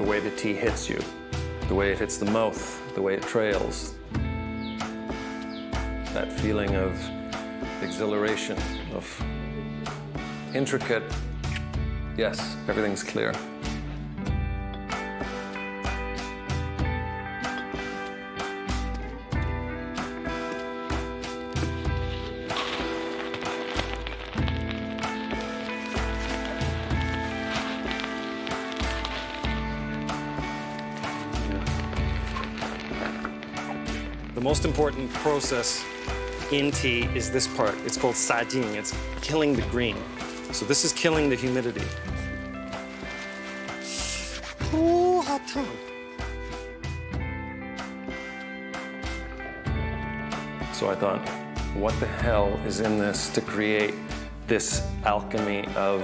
the way the tea hits you, the way it hits the mouth, the way it trails. That feeling of exhilaration, of intricate, yes, everything's clear. The most important process in tea is this part. It's called sajing. It's killing the green. So this is killing the humidity. Oh, hot tongue. So I thought, what the hell is in this to create this alchemy of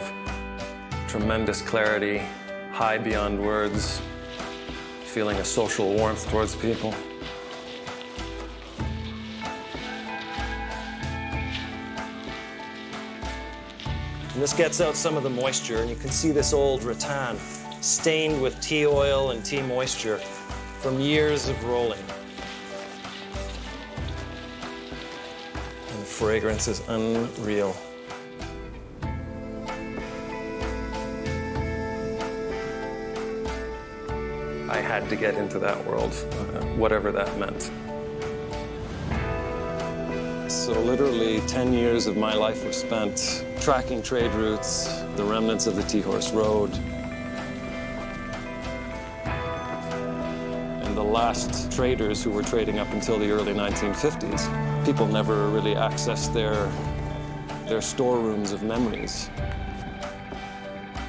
tremendous clarity, high beyond words, feeling a social warmth towards people? And this gets out some of the moisture, and you can see this old rattan stained with tea oil and tea moisture from years of rolling. And the fragrance is unreal. I had to get into that world, whatever that meant. So literally 10 years of my life were spent tracking trade routes, the remnants of the Tea Horse Road. And the last traders who were trading up until the early 1950s, people never really accessed their storerooms of memories.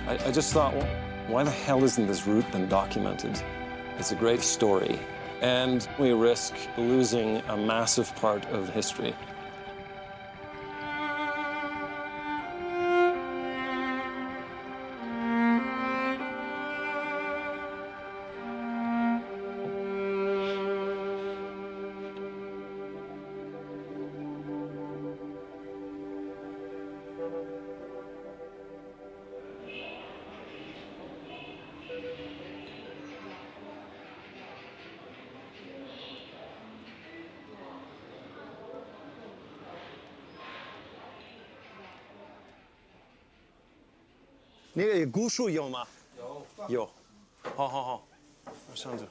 I just thought, well, why the hell isn't this route been documented? It's a great story, and we risk losing a massive part of history.那个古树有吗？有。好。我上去。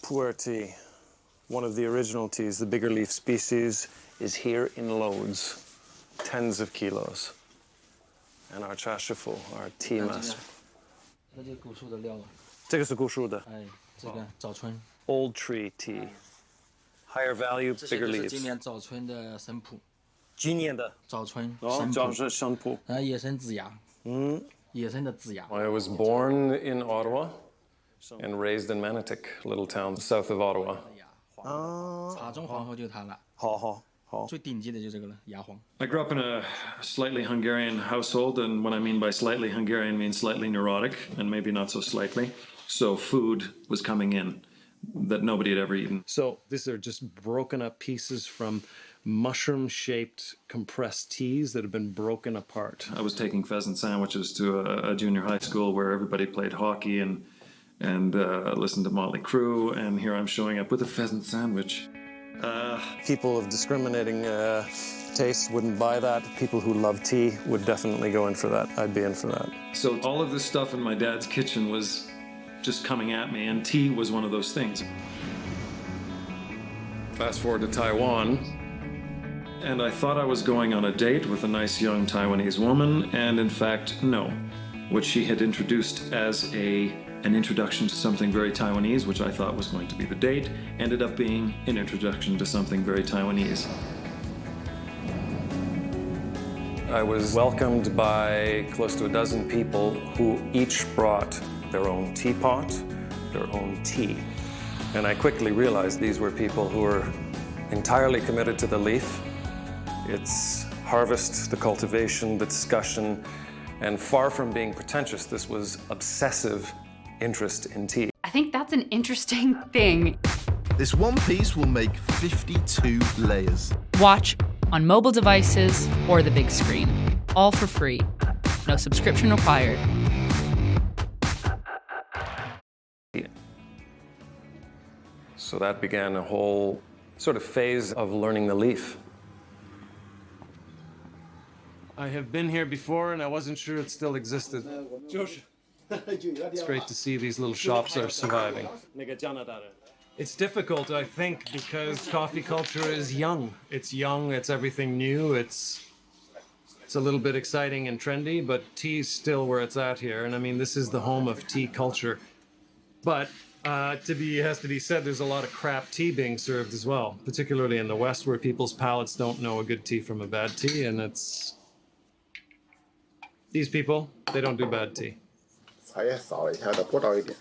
Pu'er tea, one of the original teas, the bigger leaf species, is here in loads, tens of kilos. And our chashifu, our tea master. 这就是古树的料了。这个是古树的。哎，这个早春。Old tree tea, higher value, 这些 bigger 都是 leaves. 今年早春的生普。今年的。早春。哦，早是生普。野生紫芽。野生的紫芽。I was born in Ottawa and raised in Manotick, a little town south of Ottawa. 茶中皇后就是它了。好。最顶级的就这个了，芽黄。I grew up in a slightly Hungarian household, and what I mean by slightly Hungarian means slightly neurotic, and maybe not so slightly. So food was coming in that nobody had ever eaten. So these are just broken up pieces from mushroom-shaped compressed teas that have been broken apart. I was taking pheasant sandwiches to a junior high school where everybody played hockey and listened to Motley Crue, and here I'm showing up with a pheasant sandwich. People of discriminating tastes wouldn't buy that. People who love tea would definitely go in for that. I'd be in for that. So all of this stuff in my dad's kitchen was just coming at me, and tea was one of those things. Fast forward to Taiwan, and I thought I was going on a date with a nice young Taiwanese woman, and in fact, no. What she had introduced as an introduction to something very Taiwanese, which I thought was going to be the date, ended up being an introduction to something very Taiwanese. I was welcomed by close to a dozen people who each brought their own teapot, their own tea. And I quickly realized these were people who were entirely committed to the leaf, its harvest, the cultivation, the discussion, and far from being pretentious, this was obsessive interest in tea. I think that's an interesting thing. This one piece will make 52 layers. Watch on mobile devices or the big screen, all for free. No subscription required. So that began a whole sort of phase of learning the leaf. I have been here before and I wasn't sure it still existed. It's great to see these little shops are surviving. It's difficult, I think, because coffee culture is young. It's young, it's everything new, it's a little bit exciting and trendy, but tea's still where it's at here. And I mean, this is the home of tea culture. But it has to be said, there's a lot of crap tea being served as well, particularly in the West where people's palates don't know a good tea from a bad tea. And these people, they don't do bad tea. 茶叶少一下的不倒一点。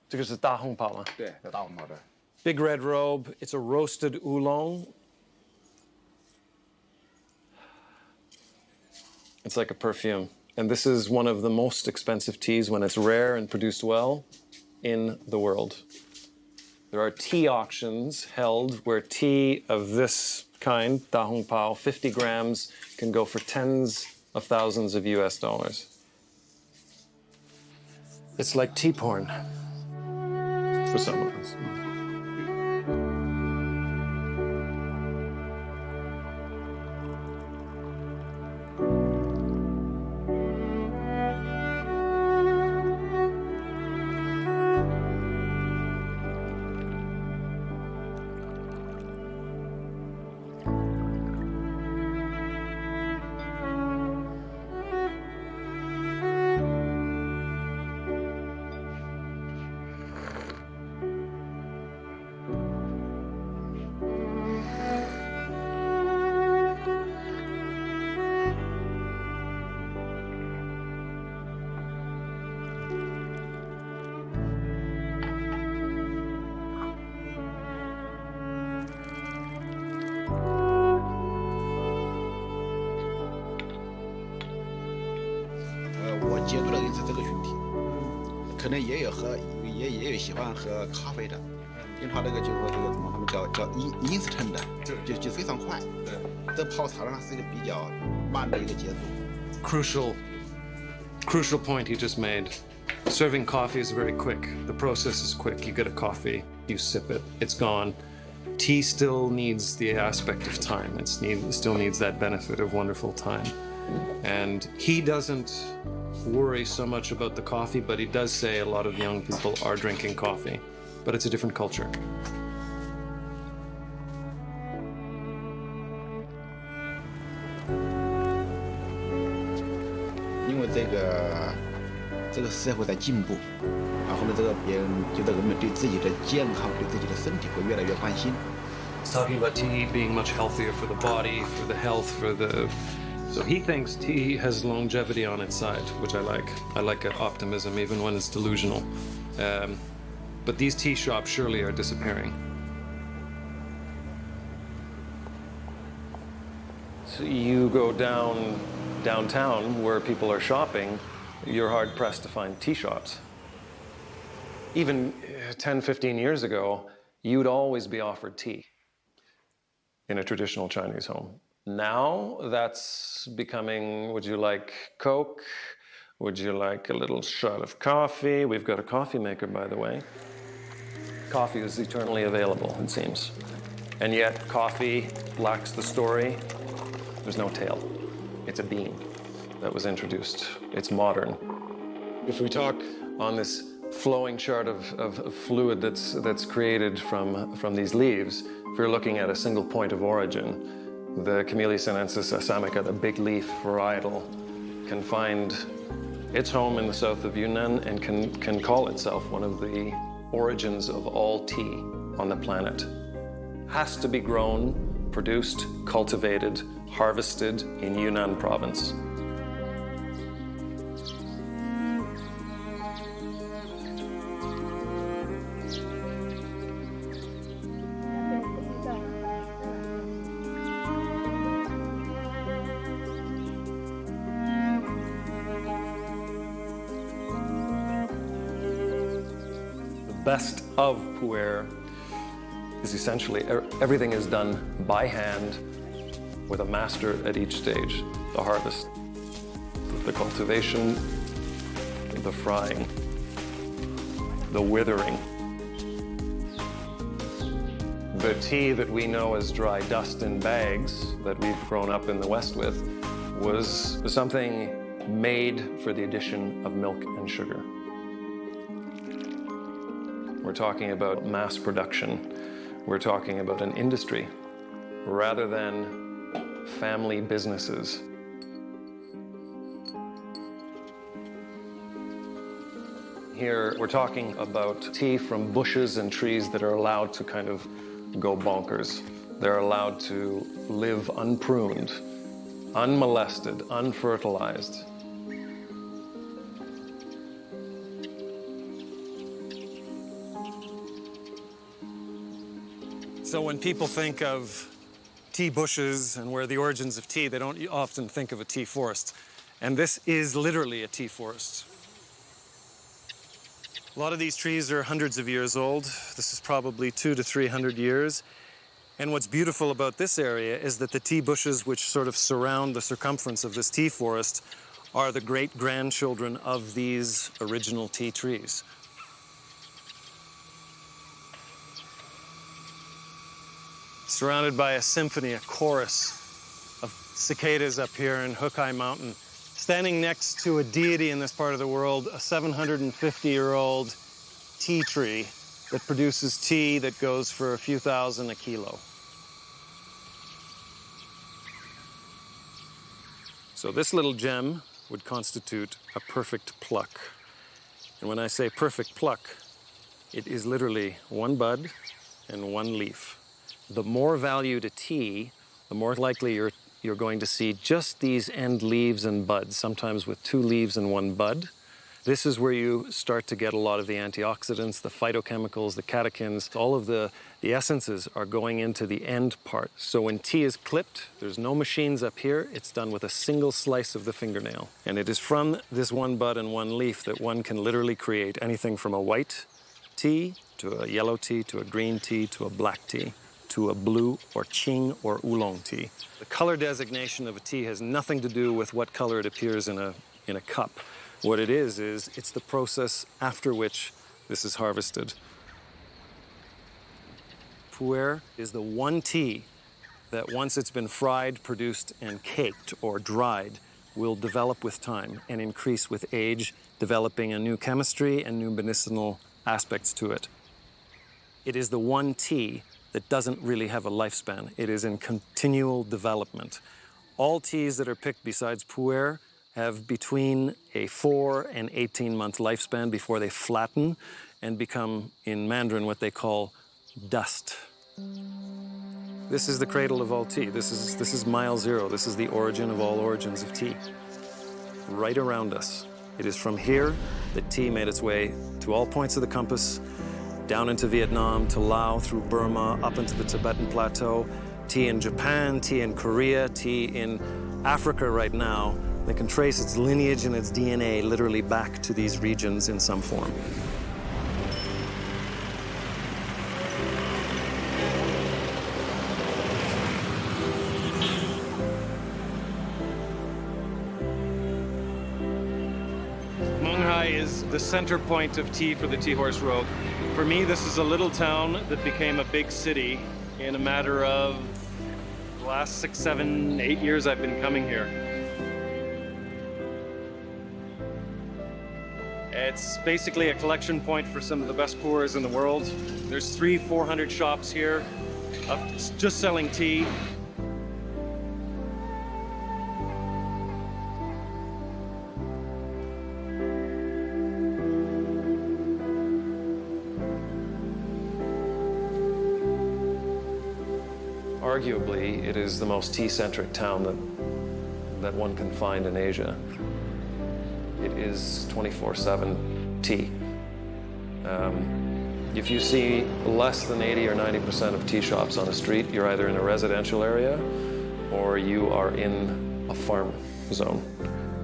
这个是大红袍吗？对，这大红袍的。 Big red robe. It's a roasted oolong. It's like a perfume. And this is one of the most expensive teas when it's rare and produced well in the world. There are tea auctions held where tea of this kind, Da Hong Pao, 50 grams, can go for tens of thousands of US dollars. It's like tea porn for some of us. Crucial point he just made. Serving coffee is very quick. The process is quick. You get a coffee, you sip it, it's gone. Tea still needs the aspect of time. It still needs that benefit of wonderful time. And he doesn't worry so much about the coffee, but he does say a lot of young people are drinking coffee. But it's a different culture. Talking about tea being much healthier for the body, for the health, for the... So he thinks tea has longevity on its side, which I like. I like optimism, even when it's delusional. But these tea shops surely are disappearing. So you go downtown where people are shopping, you're hard-pressed to find tea shops. Even 10, 15 years ago, you'd always be offered tea in a traditional Chinese home. Now that's becoming, would you like Coke? Would you like a little shot of coffee? We've got a coffee maker, by the way. Coffee is eternally available, it seems. And yet coffee lacks the story. There's no tail. It's a bean that was introduced. It's modern. If we talk on this flowing chart of fluid that's created from these leaves, if you're looking at a single point of origin, the Camellia sinensis assamica, the big leaf varietal, can find its home in the south of Yunnan and can call itself one of the origins of all tea on the planet. Has to be grown, produced, cultivated, harvested in Yunnan province. Best of pu'er is essentially everything is done by hand with a master at each stage. The harvest, the cultivation, the frying, the withering, The tea that we know as dry dust in bags that we've grown up in the West with was something made for the addition of milk and sugar. We're talking about mass production. We're talking about an industry rather than family businesses. Here, we're talking about tea from bushes and trees that are allowed to kind of go bonkers. They're allowed to live unpruned, unmolested, unfertilized. So when people think of tea bushes and where the origins of tea, they don't often think of a tea forest. And this is literally a tea forest. A lot of these trees are hundreds of years old. This is probably 200 to 300 years. And what's beautiful about this area is that the tea bushes which sort of surround the circumference of this tea forest are the great-grandchildren of these original tea trees. Surrounded by a symphony, a chorus of cicadas up here in Hukai Mountain. Standing next to a deity in this part of the world, a 750-year-old tea tree that produces tea that goes for a few thousand a kilo. So this little gem would constitute a perfect pluck. And when I say perfect pluck, it is literally one bud and one leaf. The more value to tea, the more likely you're going to see just these end leaves and buds, sometimes with 2 leaves and 1 bud. This is where you start to get a lot of the antioxidants, the phytochemicals, the catechins. All of the essences are going into the end part. So when tea is clipped, there's no machines up here. It's done with a single slice of the fingernail. And it is from this 1 bud and 1 leaf that one can literally create anything from a white tea to a yellow tea to a green tea to a black tea, to a blue or qing or oolong tea. The color designation of a tea has nothing to do with what color it appears in a cup. What it is it's the process after which this is harvested. Pu'er is the one tea that once it's been fried, produced, and caked or dried will develop with time and increase with age, developing a new chemistry and new medicinal aspects to it. It is the one tea that doesn't really have a lifespan. It is in continual development. All teas that are picked besides Pu'er have between a 4 and 18-month lifespan before they flatten and become, in Mandarin, what they call dust. This is the cradle of all tea. This is mile zero. This is the origin of all origins of tea. Right around us. It is from here that tea made its way to all points of the compass, down into Vietnam, to Laos, through Burma, up into the Tibetan Plateau, tea in Japan, tea in Korea, tea in Africa right now. They can trace its lineage and its DNA literally back to these regions in some form. Monghai is the center point of tea for the Tea Horse Road. For me, this is a little town that became a big city in a matter of the last 6, 7, 8 years I've been coming here. It's basically a collection point for some of the best pourers in the world. There's 300-400 shops here just selling tea. Arguably, it is the most tea-centric town that one can find in Asia. It is 24/7 tea. If you see less than 80 or 90% of tea shops on a street, you're either in a residential area or you are in a farm zone.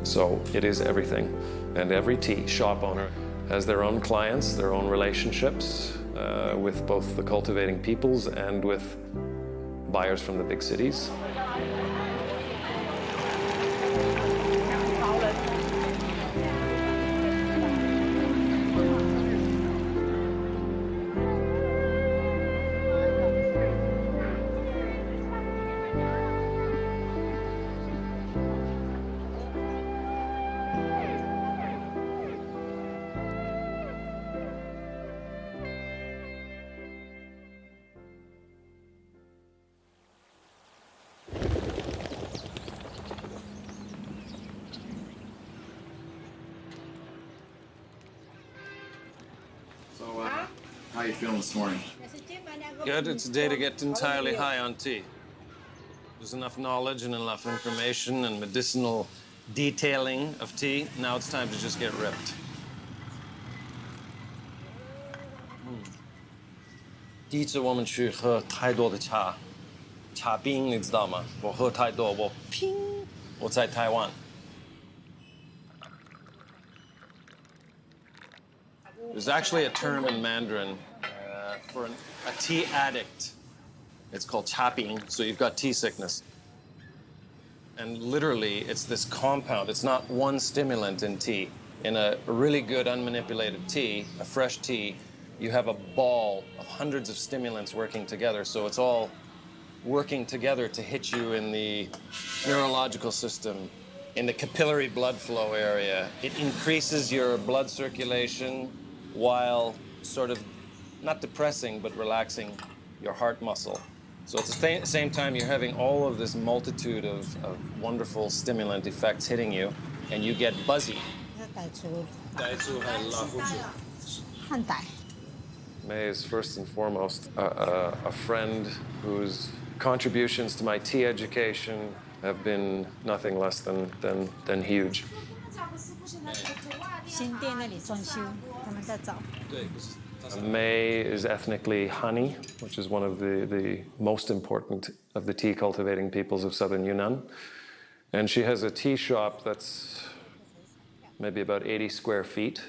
So it is everything. And every tea shop owner has their own clients, their own relationships with both the cultivating peoples and with buyers from the big cities. So, how are you feeling this morning? Good. It's a day to get entirely high on tea. There's enough knowledge and enough information and medicinal detailing of tea. Now it's time to just get ripped. 第一次我们去喝太多的茶，茶冰你知道吗？我喝太多，我在台湾。There's actually a term in Mandarin for a tea addict. It's called cha-ping, so you've got tea sickness. And literally, it's this compound. It's not one stimulant in tea. In a really good unmanipulated tea, a fresh tea, you have a ball of hundreds of stimulants working together, so it's all working together to hit you in the neurological system, in the capillary blood flow area. It increases your blood circulation while sort of not depressing, but relaxing your heart muscle. So at the same time, you're having all of this multitude of wonderful stimulant effects hitting you, and you get buzzy. May is first and foremost a friend whose contributions to my tea education have been nothing less than huge. May is ethnically Hani, which is one of the most important of the tea cultivating peoples of southern Yunnan. And she has a tea shop that's maybe about 80 square feet.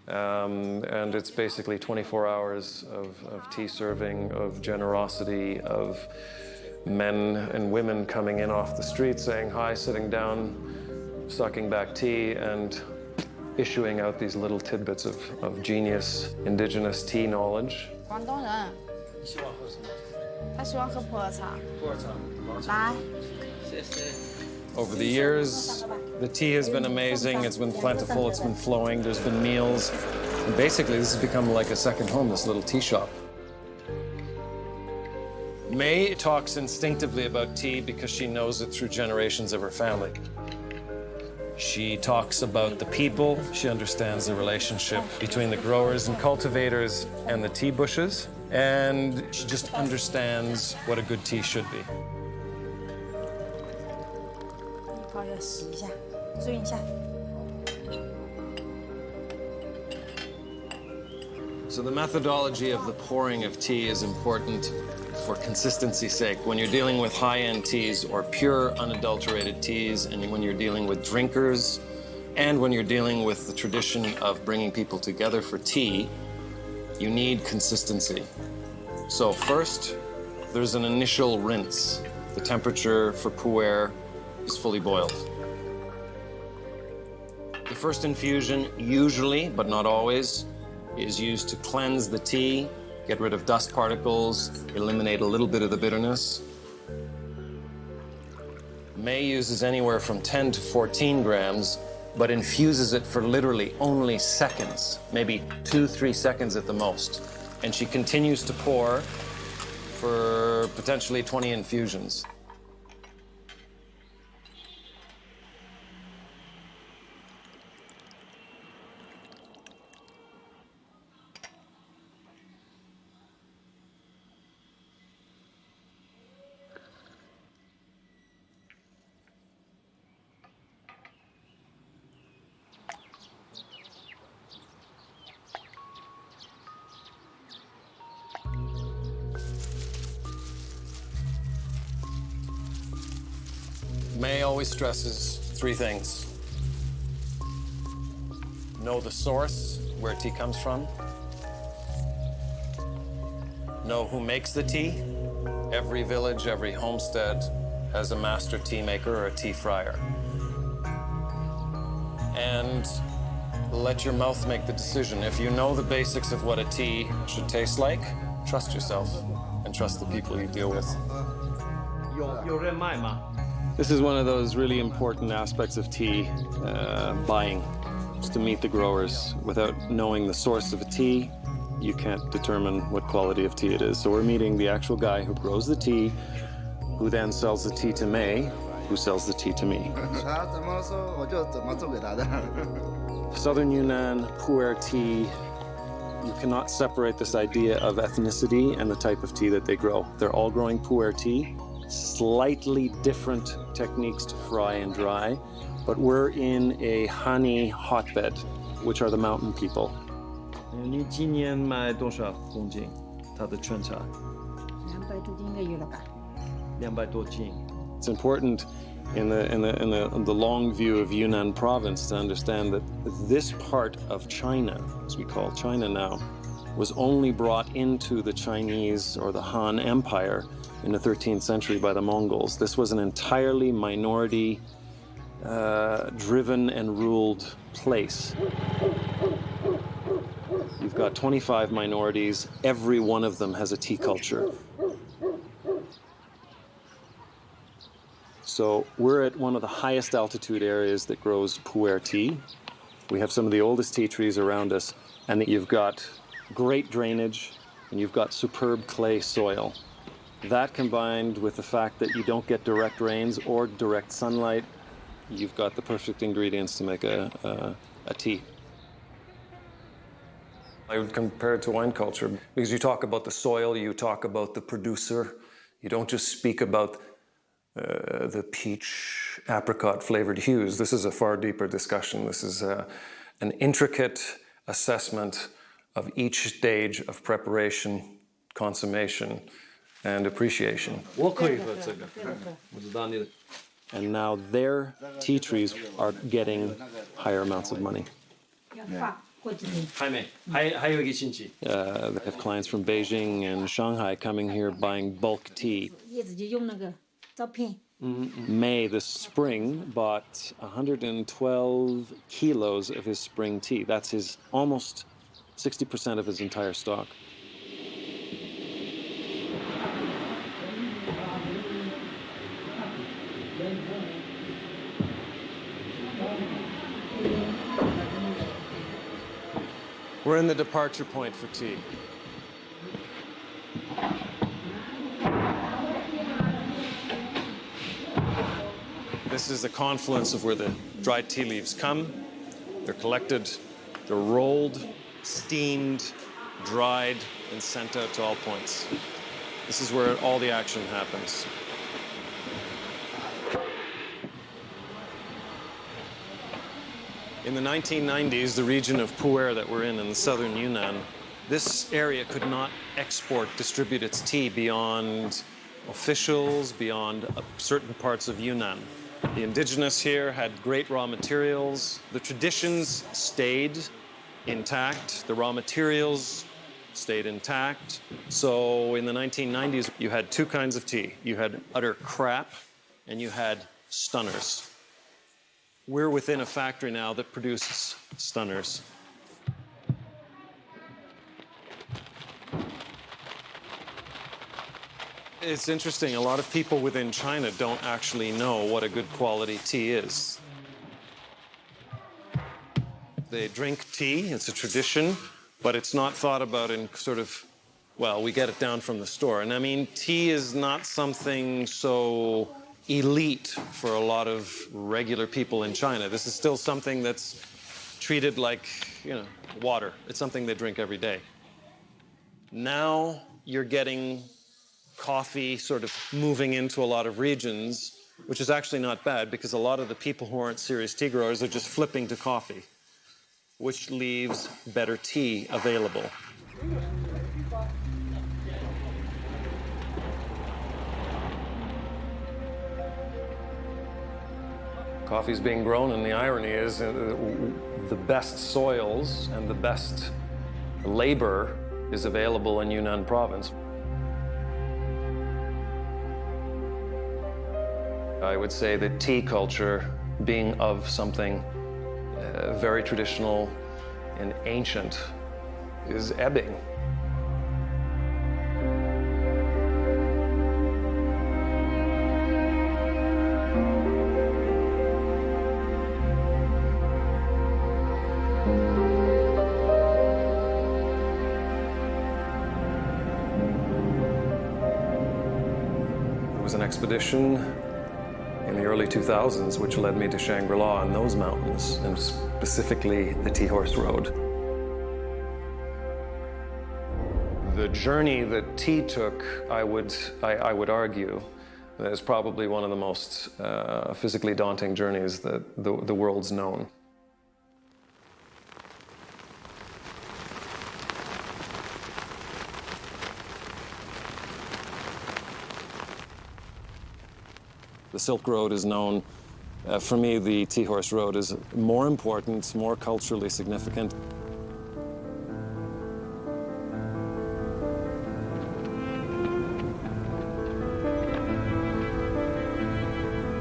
And it's basically 24 hours of tea serving, of generosity, of men and women coming in off the street, saying hi, sitting down, sucking back tea, and issuing out these little tidbits of genius indigenous tea knowledge. Over the years, the tea has been amazing. It's been plentiful. It's been flowing. There's been meals. And basically, this has become like a second home, this little tea shop. May talks instinctively about tea because she knows it through generations of her family. She talks about the people. She understands the relationship between the growers and cultivators and the tea bushes. And she just understands what a good tea should be. So the methodology of the pouring of tea is important for consistency's sake. When you're dealing with high-end teas or pure unadulterated teas, and when you're dealing with drinkers, and when you're dealing with the tradition of bringing people together for tea, you need consistency. So first, there's an initial rinse. The temperature for pu'er is fully boiled. The first infusion, usually, but not always, is used to cleanse the tea, get rid of dust particles, eliminate a little bit of the bitterness. May uses anywhere from 10 to 14 grams, but infuses it for literally only seconds, maybe 2-3 seconds at the most. And she continues to pour for potentially 20 infusions. May always stresses 3 things. Know the source, where tea comes from. Know who makes the tea. Every village, every homestead has a master tea maker or a tea fryer. And let your mouth make the decision. If you know the basics of what a tea should taste like, trust yourself and trust the people you deal with. This is one of those really important aspects of tea buying, just to meet the growers. Without knowing the source of a tea, you can't determine what quality of tea it is. So we're meeting the actual guy who grows the tea, who then sells the tea to May, who sells the tea to me. Southern Yunnan pu'er tea You cannot separate this idea of ethnicity and the type of tea that they grow. They're all growing pu'er tea, slightly different techniques to fry and dry, but we're in a honey hotbed, which are the mountain people. 你今年卖多少公斤？它的春茶200多斤应该有了吧。200多斤。 It's important in the long view of Yunnan province to understand that this part of China, as we call China now, was only brought into the Chinese or the Han Empire in the 13th century by the Mongols. This was an entirely minority driven and ruled place. You've got 25 minorities, every one of them has a tea culture. So we're at one of the highest altitude areas that grows pu'er tea. We have some of the oldest tea trees around us, and you've got great drainage, and you've got superb clay soil. That combined with the fact that you don't get direct rains or direct sunlight, you've got the perfect ingredients to make a tea. I would compare it to wine culture because you talk about the soil, you talk about the producer, you don't just speak about the peach apricot flavored hues. This is a far deeper discussion. This is an intricate assessment of each stage of preparation, consummation, and appreciation. And now their tea trees are getting higher amounts of money. They have clients from Beijing and Shanghai coming here buying bulk tea. May this spring bought 112 kilos of his spring tea. That's his almost 60% of his entire stock. We're in the departure point for tea. This is the confluence of where the dried tea leaves come. They're collected, they're rolled, steamed, dried, and sent out to all points. This is where all the action happens. In the 1990s, the region of Pu'er that we're in the southern Yunnan, this area could not distribute its tea beyond officials, beyond certain parts of Yunnan. The indigenous here had great raw materials. The traditions stayed intact. The raw materials stayed intact. So in the 1990s, you had two kinds of tea. You had utter crap and you had stunners. We're within a factory now that produces stunners. It's interesting, a lot of people within China don't actually know what a good quality tea is. They drink tea, it's a tradition, but it's not thought about in sort of, well, we get it down from the store. And I mean, tea is not something so elite for a lot of regular people in China. This is still something that's treated like, water. It's something they drink every day. Now you're getting coffee sort of moving into a lot of regions, which is actually not bad because a lot of the people who aren't serious tea growers are just flipping to coffee, which leaves better tea available. Coffee is being grown, and the irony is the best soils and the best labor is available in Yunnan province. I would say that tea culture, being of something very traditional and ancient, is ebbing. There was an expedition in the early 2000s, which led me to Shangri-La and those mountains, and specifically the Tea Horse Road. The journey that tea took, I would argue, is probably one of the most physically daunting journeys that the world's known. The Silk Road is known. For me, the Tea Horse Road is more important, more culturally significant.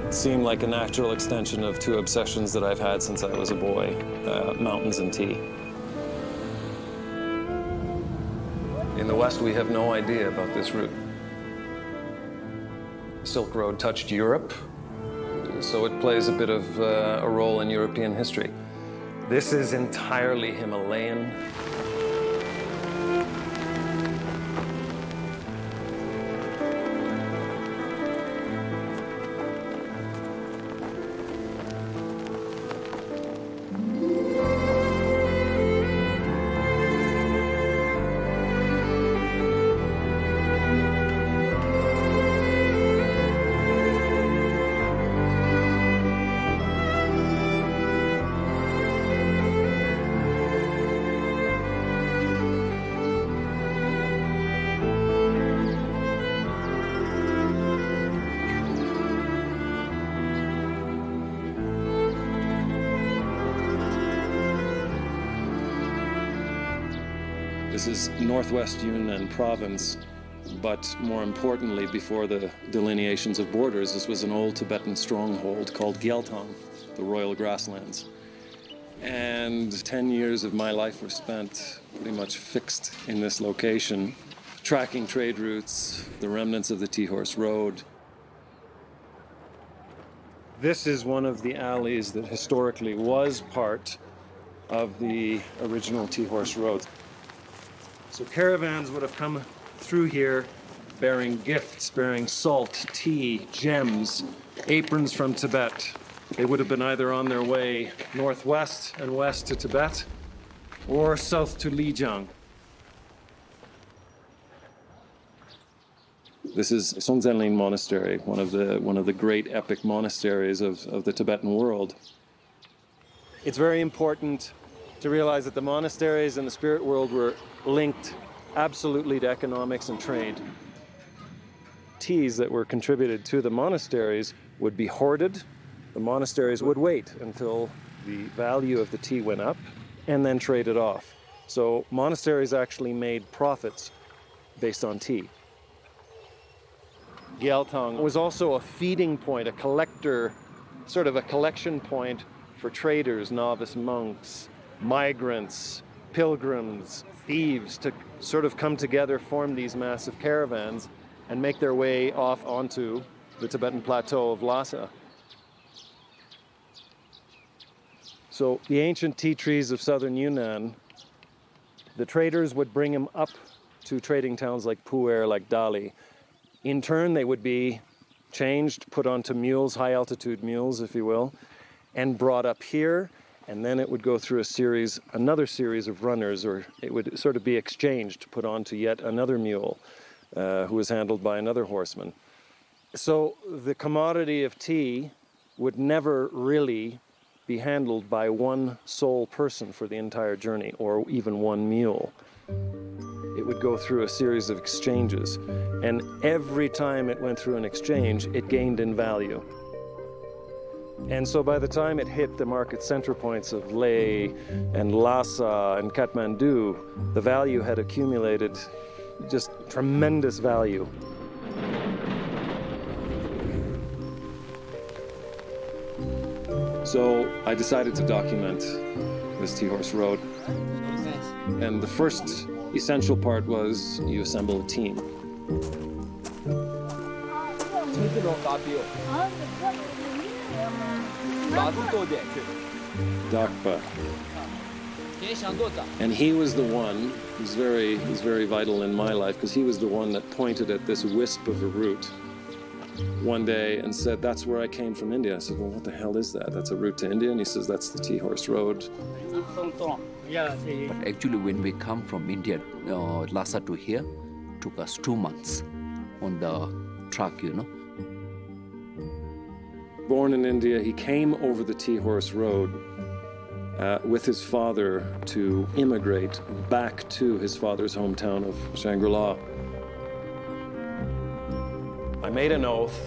It seemed like a natural extension of two obsessions that I've had since I was a boy, mountains and tea. In the West, we have no idea about this route. Silk Road touched Europe, so it plays a bit of a role in European history. This is entirely Himalayan. This is northwest Yunnan province, but more importantly, before the delineations of borders, this was an old Tibetan stronghold called Gyaltang, the Royal Grasslands. And 10 years of my life were spent pretty much fixed in this location, tracking trade routes, the remnants of the Tea Horse Road. This is one of the alleys that historically was part of the original Tea Horse Road. So caravans would have come through here bearing gifts, bearing salt, tea, gems, aprons from Tibet. They would have been either on their way northwest and west to Tibet or south to Lijiang. This is Songzhenlin Monastery, one of the great epic monasteries of the Tibetan world. It's very important to realize that the monasteries and the spirit world were linked absolutely to economics and trade. Teas that were contributed to the monasteries would be hoarded. The monasteries would wait until the value of the tea went up and then trade it off. So monasteries actually made profits based on tea. Gyaltang was also a feeding point, a collector, sort of a collection point for traders, novice monks, migrants, pilgrims, thieves to sort of come together, form these massive caravans, and make their way off onto the Tibetan plateau of Lhasa. So the ancient tea trees of southern Yunnan, the traders would bring them up to trading towns like Pu'er, like Dali. In turn, they would be changed, put onto mules, high-altitude mules, if you will, and brought up here, and then it would go through another series of runners, or it would sort of be exchanged, put onto yet another mule, who was handled by another horseman. So the commodity of tea would never really be handled by one sole person for the entire journey, or even one mule. It would go through a series of exchanges, and every time it went through an exchange, it gained in value. And so by the time it hit the market center points of Leh and Lhasa and Kathmandu, the value had accumulated just tremendous value. So I decided to document this Tea Horse Road. And the first essential part was you assemble a team. Dakpa. And he was the one, he's very vital in my life, because he was the one that pointed at this wisp of a route one day and said, "That's where I came from India." I said, "Well, what the hell is that? That's a route to India?" And he says, "That's the Tea Horse Road." But actually, when we come from India, Lhasa to here, took us 2 months on the truck, you know. Born in India, he came over the Tea-Horse Road with his father to immigrate back to his father's hometown of Shangri-La. I made an oath,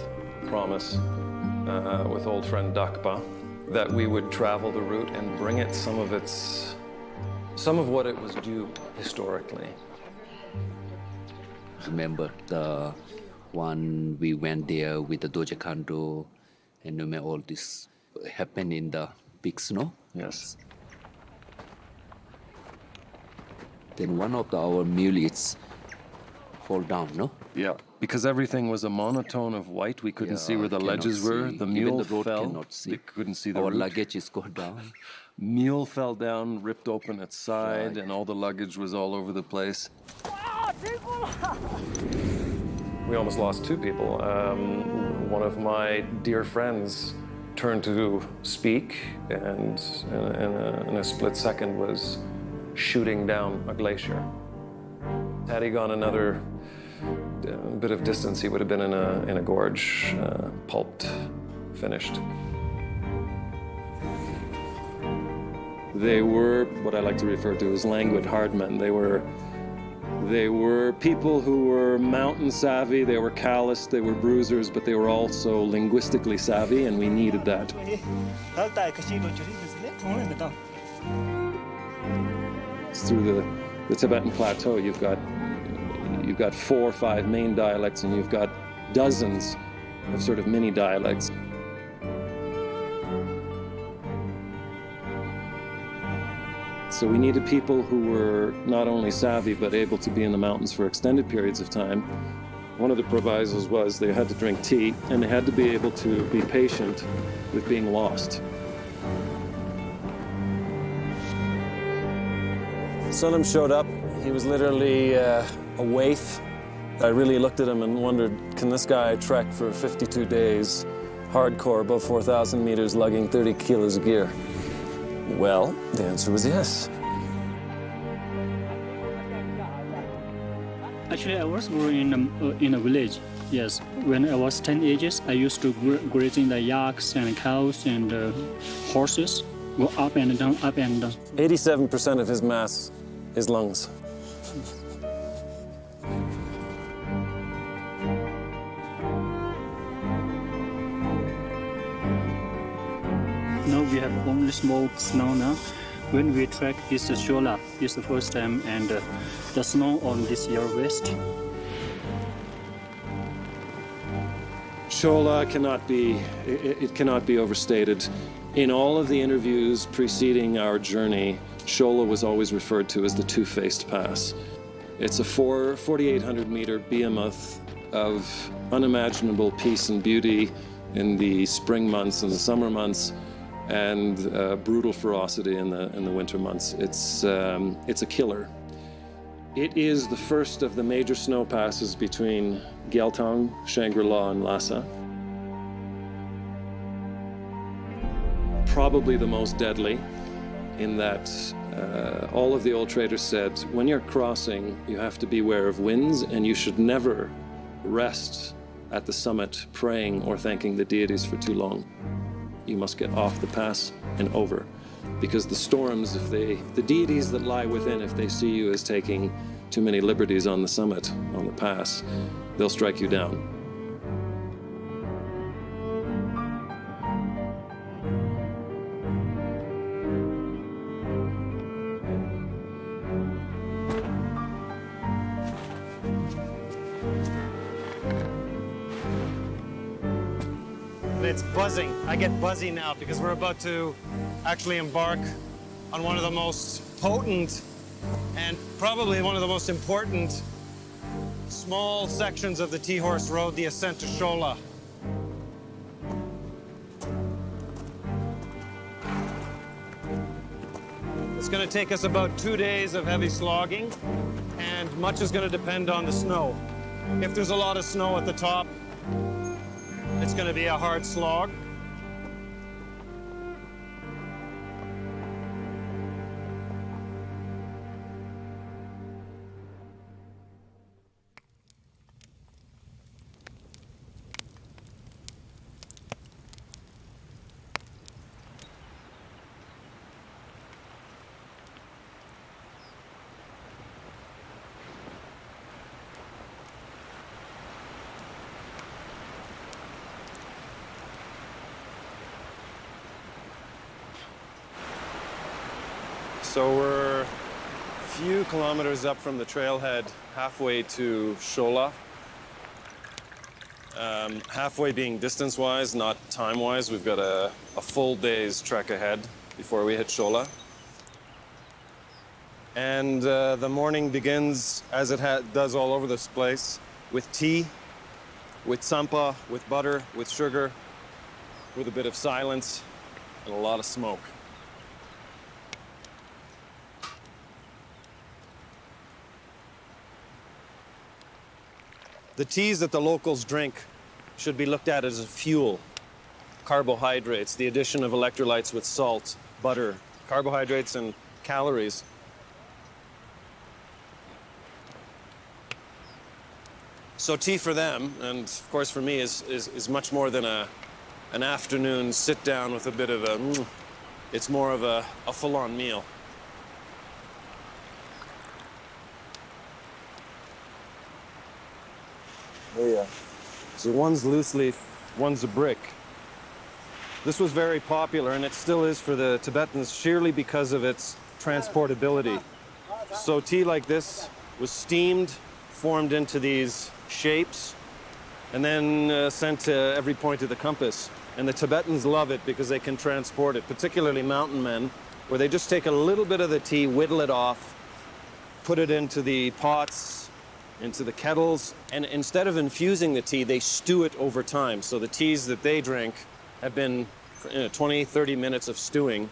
promise, with old friend Dakpa, that we would travel the route and bring it some of what it was due historically. Remember the one we went there with the Doja Kando, and you know, all this happened in the big snow? Yes. Then one of our mules fall down, no? Yeah, because everything was a monotone of white. We couldn't see where the ledges were. The Even mule the road fell. cannot see. They couldn't see the Our route. luggage is go down. Mule fell down, ripped open its side, and all the luggage was all over the place. We almost lost 2 people. One of my dear friends turned to speak, and in a split second was shooting down a glacier. Had he gone another bit of distance, he would have been in a gorge, pulped, finished. They were what I like to refer to as languid hard men. They were people who were mountain savvy, they were calloused, they were bruisers, but they were also linguistically savvy, and we needed that. Through the Tibetan plateau, you've got 4 or 5 main dialects, and you've got dozens of sort of mini dialects. So we needed people who were not only savvy, but able to be in the mountains for extended periods of time. One of the provisos was they had to drink tea, and they had to be able to be patient with being lost. Sonam showed up. He was literally a waif. I really looked at him and wondered, can this guy trek for 52 days, hardcore, above 4,000 meters, lugging 30 kilos of gear? Well, the answer was yes. Actually, I was growing in a village, yes. When I was 10 ages, I used to grazing the yaks and cows and horses, go up and down, up and down. 87% of his mass is lungs. Now we have only small snow now. When we trek this Shola, it's the first time, and the snow on this year west. Shola cannot be overstated. In all of the interviews preceding our journey, Shola was always referred to as the Two-Faced Pass. It's a 4,800 meter behemoth of unimaginable peace and beauty in the spring months and the summer months, and brutal ferocity in the winter months. It's a killer. It is the first of the major snow passes between Gyaltang, Shangri-La, and Lhasa. Probably the most deadly, in that all of the old traders said, when you're crossing, you have to beware of winds, and you should never rest at the summit praying or thanking the deities for too long. You must get off the pass and over, because the storms, the deities that lie within, if they see you as taking too many liberties on the summit, on the pass, they'll strike you down. It's buzzing. I get buzzy now because we're about to actually embark on one of the most potent and probably one of the most important small sections of the Tea-Horse Road, the ascent to Shola. It's going to take us about 2 days of heavy slogging, and much is going to depend on the snow. If there's a lot of snow at the top, it's going to be a hard slog. So we're a few kilometers up from the trailhead, halfway to Shola. Halfway being distance-wise, not time-wise. We've got a full day's trek ahead before we hit Shola. And the morning begins, as it does all over this place, with tea, with tsampa, with butter, with sugar, with a bit of silence and a lot of smoke. The teas that the locals drink should be looked at as a fuel. Carbohydrates, the addition of electrolytes with salt, butter, carbohydrates and calories. So tea for them, and of course for me, is much more than an afternoon sit down with a bit of a, it's more of a full-on meal. Yeah. So one's loose leaf, one's a brick. This was very popular, and it still is for the Tibetans, sheerly because of its transportability. So tea like this was steamed, formed into these shapes, and then sent to every point of the compass. And the Tibetans love it because they can transport it, particularly mountain men, where they just take a little bit of the tea, whittle it off, put it into the pots, into the kettles, and instead of infusing the tea, they stew it over time. So the teas that they drink have been 20, 30 minutes of stewing.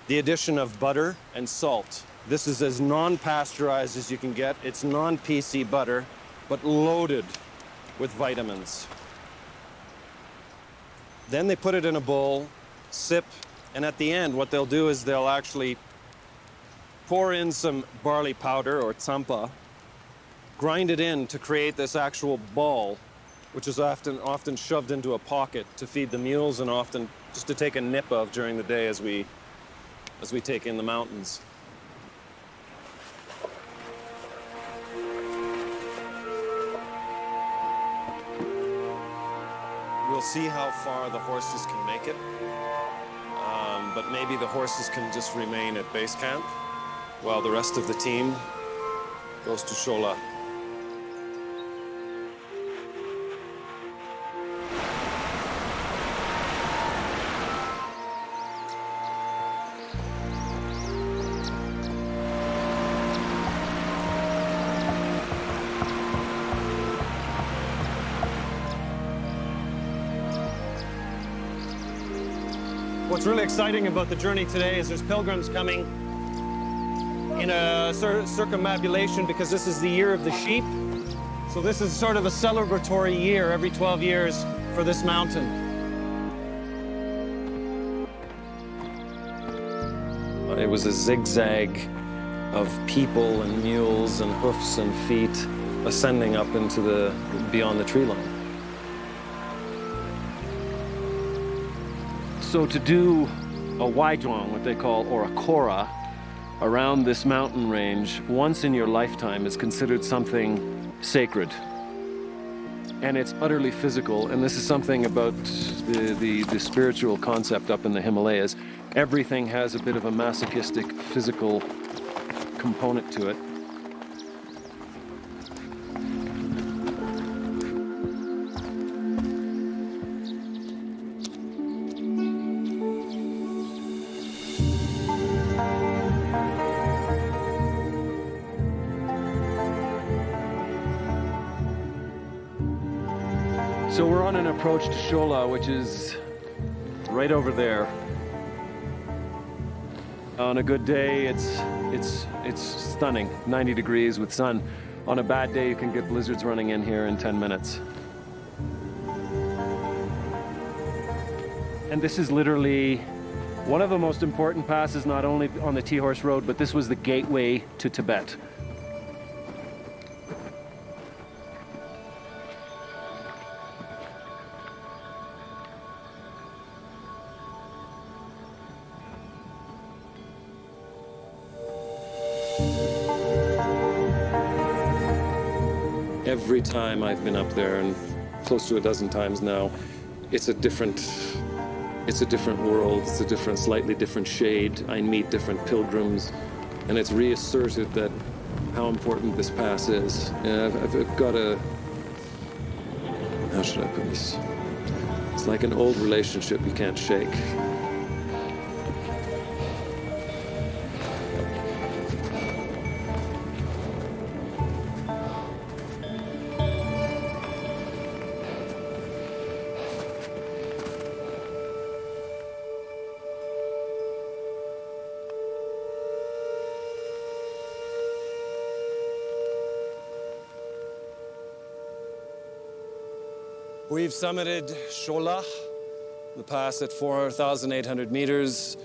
The addition of butter and salt. This is as non-pasteurized as you can get. It's non-PC butter, but loaded with vitamins. Then they put it in a bowl, sip, and at the end, what they'll do is they'll actually pour in some barley powder or tsampa, grind it in to create this actual ball, which is often shoved into a pocket to feed the mules and often just to take a nip of during the day as we take in the mountains. We'll see how far the horses can make it, but maybe the horses can just remain at base camp while the rest of the team goes to Shola. What's really exciting about the journey today is there's pilgrims coming in a circumambulation because this is the year of the sheep. So this is sort of a celebratory year every 12 years for this mountain. It was a zigzag of people and mules and hoofs and feet ascending up into beyond the tree line. So to do a waijong, what they call, or a kora, around this mountain range, once in your lifetime is considered something sacred. And it's utterly physical, and this is something about the spiritual concept up in the Himalayas. Everything has a bit of a masochistic physical component to it. So we're on an approach to Shola, which is right over there. On a good day, it's stunning, 90 degrees with sun. On a bad day, you can get blizzards running in here in 10 minutes. And this is literally one of the most important passes, not only on the Tea-Horse Road, but this was the gateway to Tibet. Every time I've been up there, and close to a dozen times now, it's a different world. It's a slightly different shade. I meet different pilgrims. and it's reasserted that how important this pass is. I've got a, how should I put this? It's like an old relationship you can't shake. We've summited Shola, the pass at 4,800 meters.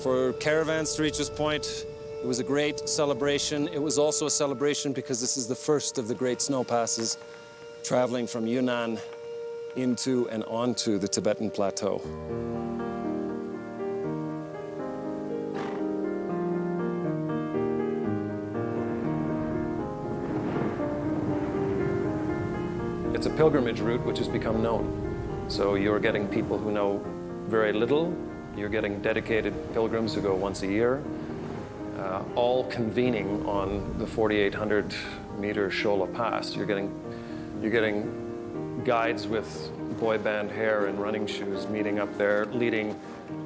For caravans to reach this point, it was a great celebration. It was also a celebration because this is the first of the great snow passes traveling from Yunnan into and onto the Tibetan Plateau. It's a pilgrimage route which has become known. So you're getting people who know very little. You're getting dedicated pilgrims who go once a year, all convening on the 4,800 meter Shola Pass. You're getting guides with boy band hair and running shoes meeting up there, leading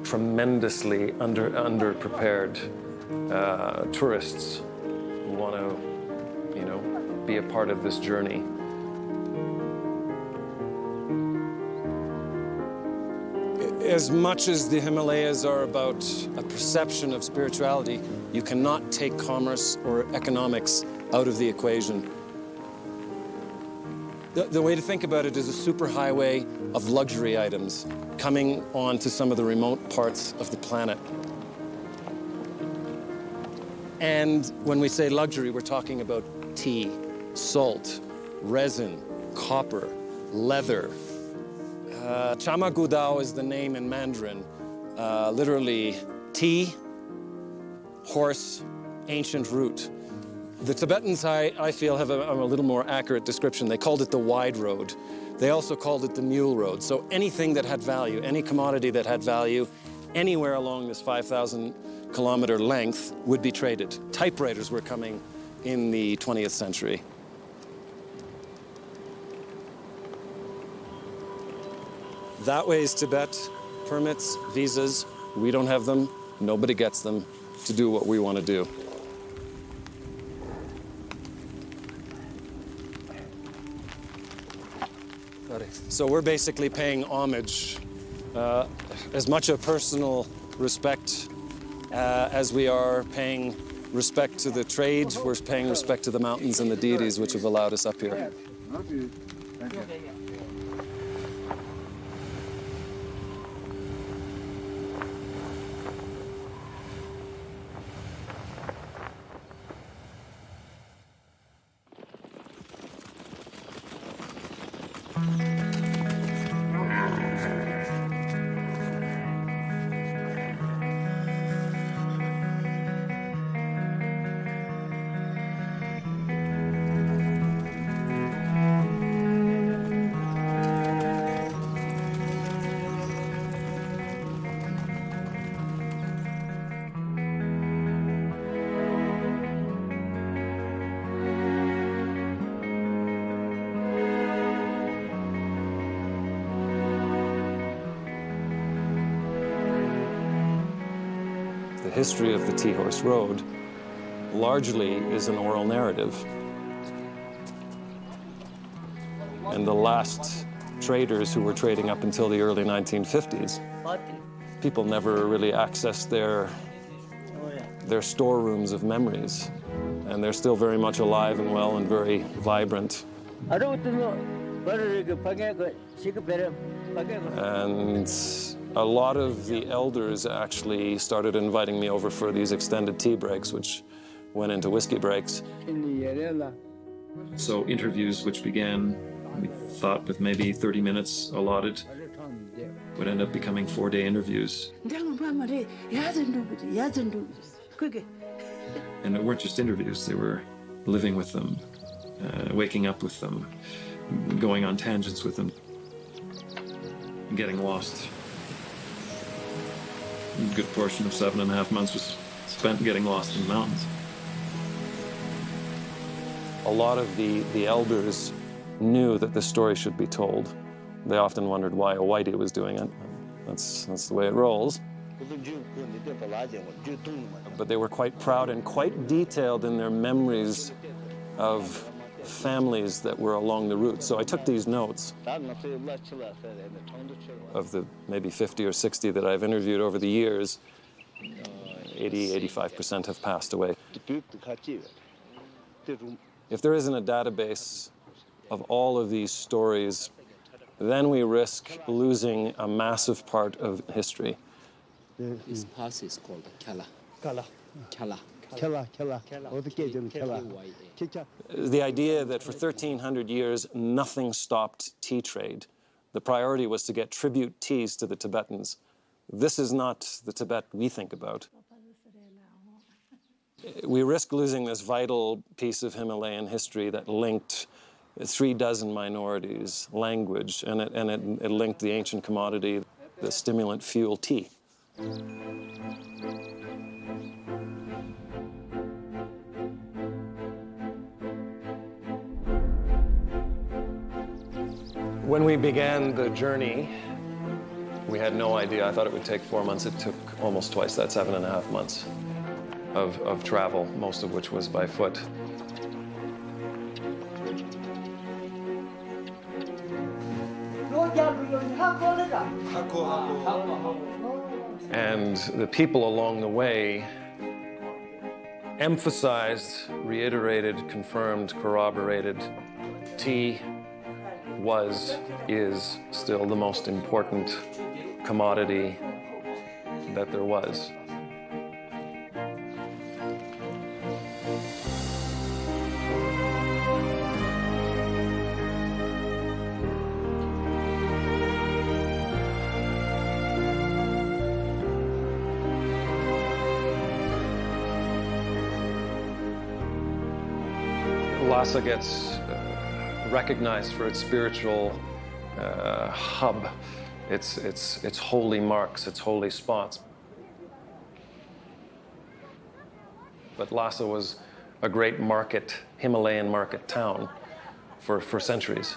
tremendously underprepared tourists who want to, be a part of this journey. As much as the Himalayas are about a perception of spirituality, you cannot take commerce or economics out of the equation. The way to think about it is a superhighway of luxury items coming onto some of the remote parts of the planet. And when we say luxury, we're talking about tea, salt, resin, copper, leather. Chama Gudao is the name in Mandarin, literally tea, horse, ancient root. The Tibetans, I feel, have a little more accurate description. They called it the wide road. They also called it the mule road. So anything that had value, any commodity that had value, anywhere along this 5,000-kilometer length would be traded. Typewriters were coming in the 20th century. That way is Tibet. Permits, visas, we don't have them. Nobody gets them to do what we want to do. So we're basically paying homage, as much a personal respect as we are paying respect to the trade. We're paying respect to the mountains and the deities which have allowed us up here. The history of the Tea Horse Road largely is an oral narrative. And the last traders who were trading up until the early 1950s, people never really accessed their storerooms of memories. And they're still very much alive and well and very vibrant. And a lot of the elders actually started inviting me over for these extended tea breaks, which went into whiskey breaks. So interviews which began, we thought, with maybe 30 minutes allotted, would end up becoming 4-day interviews. And it weren't just interviews, they were living with them, waking up with them, going on tangents with them, getting lost A good portion of 7.5 months was spent getting lost in the mountains. A lot of the elders knew that this story should be told. They often wondered why a whitey was doing it. That's the way it rolls. But they were quite proud and quite detailed in their memories of families that were along the route. So I took these notes of the maybe 50 or 60 that I've interviewed over the years. 85% have passed away. If there isn't a database of all of these stories, then we risk losing a massive part of history. This pass is called Kala. Kala. The idea that for 1,300 years, nothing stopped tea trade. The priority was to get tribute teas to the Tibetans. This is not the Tibet we think about. We risk losing this vital piece of Himalayan history that linked 36 minorities, language, and it linked the ancient commodity, the stimulant fuel tea. When we began the journey, we had no idea. I thought it would take 4 months. It took almost twice that, 7.5 months of travel, most of which was by foot. And the people along the way emphasized, reiterated, confirmed, corroborated, tea is still the most important commodity that there was. Lhasa gets recognized for its spiritual hub, its holy marks, its holy spots. But Lhasa was a great market, Himalayan market town for centuries.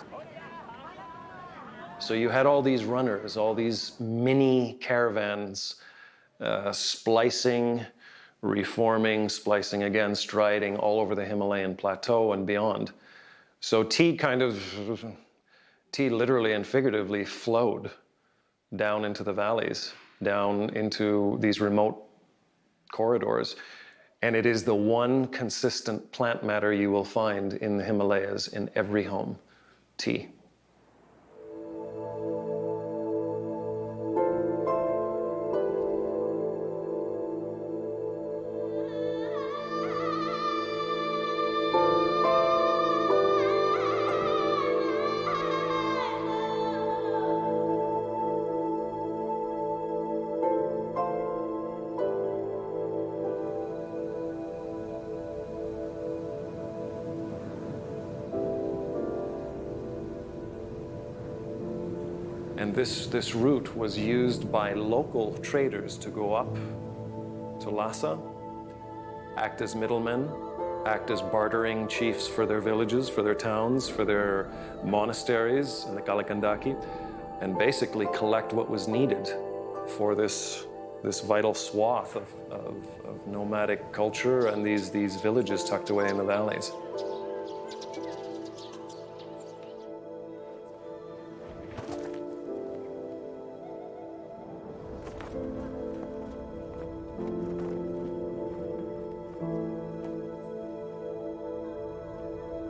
So you had all these runners, all these mini caravans splicing, reforming, splicing again, striding all over the Himalayan plateau and beyond. So tea literally and figuratively flowed down into the valleys, down into these remote corridors. And it is the one consistent plant matter you will find in the Himalayas in every home, tea. And this route was used by local traders to go up to Lhasa, act as middlemen, act as bartering chiefs for their villages, for their towns, for their monasteries in the Kali Gandaki, and basically collect what was needed for this vital swath of nomadic culture and these villages tucked away in the valleys.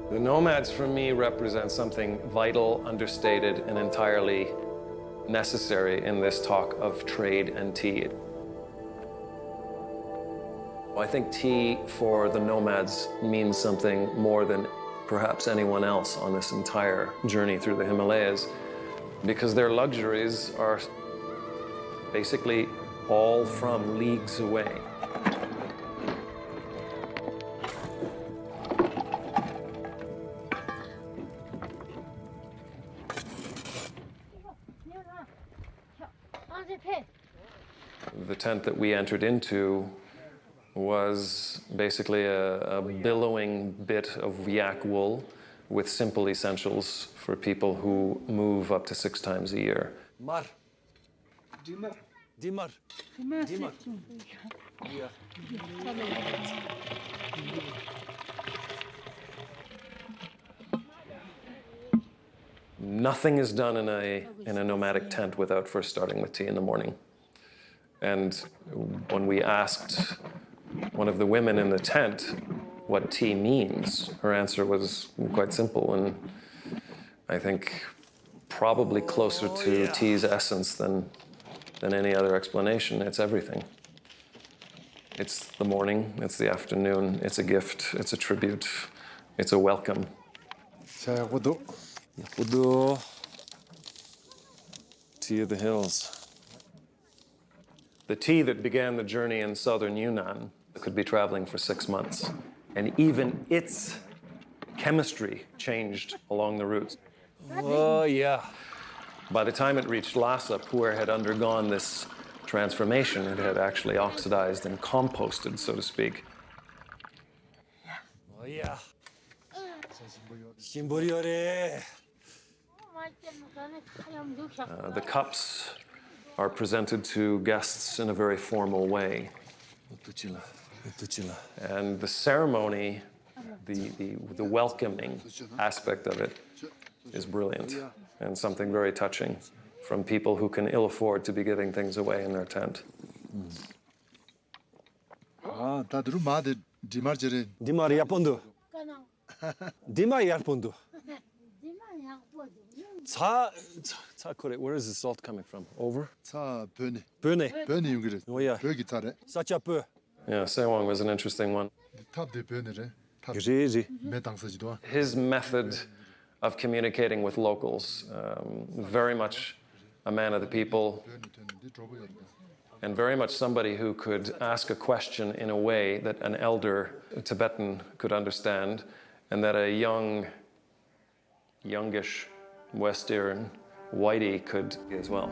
The nomads, for me, represent something vital, understated, and entirely necessary in this talk of trade and tea. I think tea for the nomads means something more than perhaps anyone else on this entire journey through the Himalayas, because their luxuries are basically all from leagues away. The tent that we entered into was basically a billowing bit of yak wool with simple essentials for people who move up to 6 times a year. Mar. Dimar. Dimar. Nothing is done in a nomadic tent without first starting with tea in the morning. And when we asked one of the women in the tent what tea means, her answer was quite simple, and I think probably closer to tea's essence than any other explanation. It's everything. It's the morning, it's the afternoon, it's a gift, it's a tribute, it's a welcome. Tea of the hills. The tea that began the journey in southern Yunnan could be traveling for 6 months. And even its chemistry changed along the route. Oh, yeah. By the time it reached Lhasa, pu'er had undergone this transformation. It had actually oxidized and composted, so to speak. Oh, yeah. The cups are presented to guests in a very formal way. And the ceremony, the welcoming aspect of it is brilliant and something very touching from people who can ill afford to be giving things away in their tent. Dimar yarpondu. Dimar yarpondu. Where is the salt coming from? Over? Böne. Oh, yeah. Sacha pö. Yeah, Sewang was an interesting one. His method of communicating with locals, very much a man of the people, and very much somebody who could ask a question in a way that an elder Tibetan could understand, and that a youngish Western whitey could as well.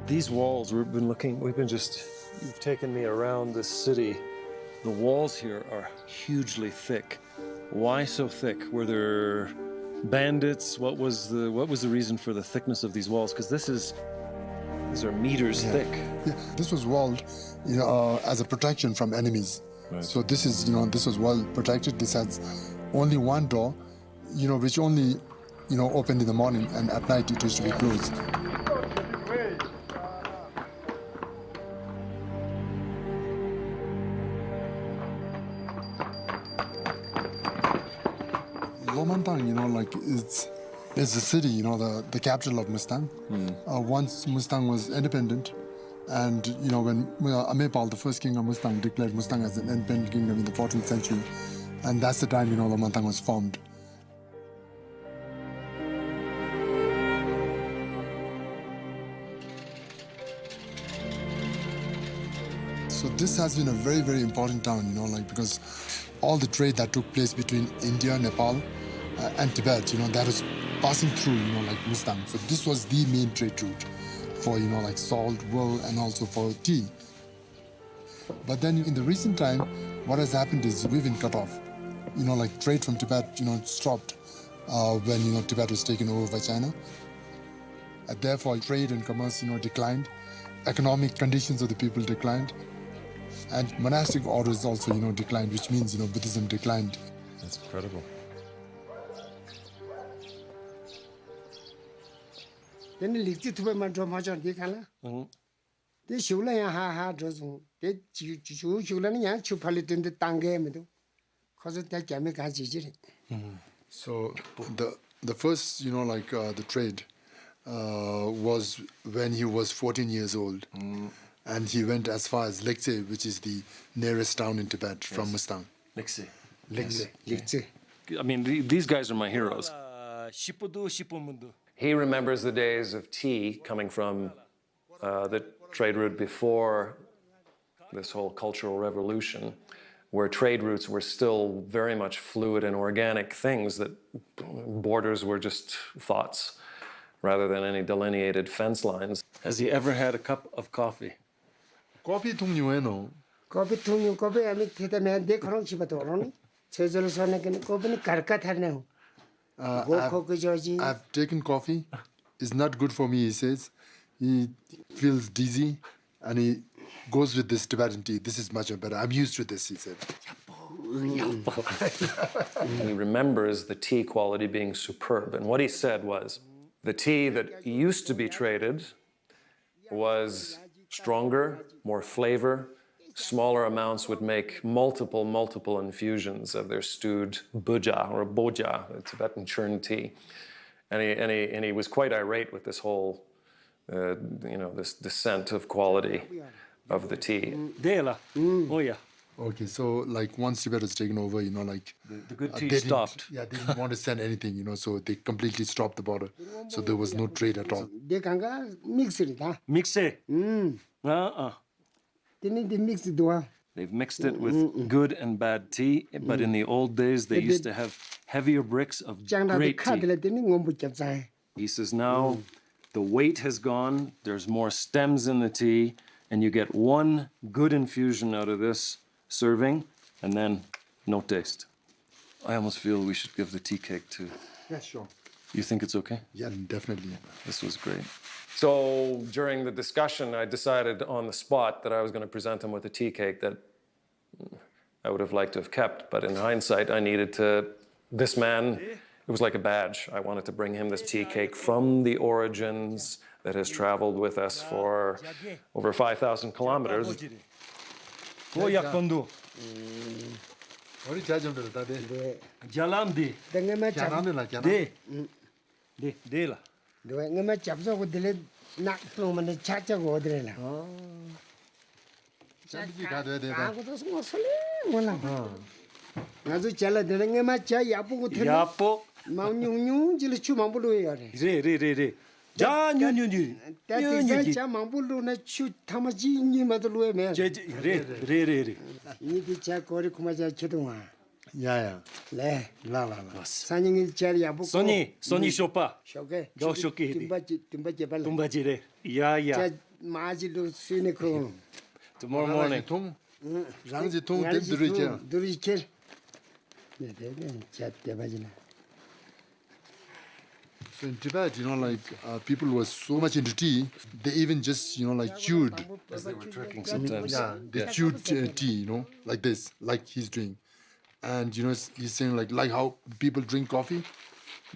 These walls, you've taken me around this city. The walls here are hugely thick. Why so thick? Were there bandits? What was the reason for the thickness of these walls? Because these are meters thick. Yeah, this was walled, as a protection from enemies. Right. So this was well protected. This has only one door, which only, opened in the morning, and at night it used to be closed. Lomantang, it's the city, the capital of Mustang. Once Mustang was independent, and when Amepal, the first king of Mustang, declared Mustang as an independent kingdom in the 14th century, and that's the time Lomantang was formed. So this has been a very, very important town, because all the trade that took place between India, Nepal, and Tibet, that was passing through, Mustang. So this was the main trade route for, salt, wool, and also for tea. But then in the recent time, what has happened is we've been cut off. Trade from Tibet, stopped when, Tibet was taken over by China. And therefore, trade and commerce, declined. Economic conditions of the people declined. And monastic orders also, declined, which means, Buddhism declined. That's incredible. So the first, the trade was when he was 14 years old. And he went as far as Lekse, which is the nearest town in Tibet from Mustang. Lekse. Lekse. I mean, these guys are my heroes. He remembers the days of tea coming from the trade route before this whole cultural revolution, where trade routes were still very much fluid and organic things, that borders were just thoughts rather than any delineated fence lines. Has he ever had a cup of coffee? Coffee 통유에노. Coffee 통유 coffee 아니 대단해 내 그런 집에 돌아오니 제대로 선에는 coffee는 갈까타네요. I've taken coffee. It's not good for me, he says. He feels dizzy and he goes with this Tibetan tea. This is much better. I'm used to this, he said. He remembers the tea quality being superb. And what he said was, the tea that used to be traded was stronger, more flavor. Smaller amounts would make multiple infusions of their stewed buja or boja, the Tibetan churned tea. And he was quite irate with this whole, this descent of quality of the tea. Okay, so once Tibet was taken over, the good tea stopped. Yeah, they didn't want to send anything, so they completely stopped the border. So there was no trade at all. They can mix it. Mix it? They need to mix it. They've mixed it with good and bad tea, but in the old days, they used to have heavier bricks of great tea. He says now the weight has gone, there's more stems in the tea, and you get one good infusion out of this serving, and then no taste. I almost feel we should give the tea cake to... Yeah, sure. You think it's okay? Yeah, definitely. This was great. So during the discussion, I decided on the spot that I was going to present him with a tea cake that I would have liked to have kept. But in hindsight, I needed to... This man, it was like a badge. I wanted to bring him this tea cake from the origins that has traveled with us for over 5,000 kilometers. Kathmandu. 어디 자좀 들었다 돼. Jalandi. Dela. Ngama chapso ko dile nak to mane chachago odrela. 잠시 가둬야 돼. 아고도 스모슬리 몰라. 나도 잘라 되는 ngama 차 야보고 테. 야보. 마운뉴뉴 질을 추만 불러야 돼. 레. 자 뉴뉴뉴. 대체 차 망불로나 추 타마지 니마들로에 매. 레. 이디 차 거리 kuma자 기동아. 야야. 네. 라라라. 산ing이 잘 야보고. 소니 쇼파. 쇼게. go 쇼키. tumba지 발. tumba지레. 야야. 자 마지로 쓰네 그. Tomorrow morning. 통. 랑지 통 들으죠. 들으죠. 네, 자 대바지나. So in Tibet, people were so much into tea, they even just, chewed. As they were drinking sometimes. Yeah, they chewed tea, like this, like he's doing. And, he's saying like how people drink coffee,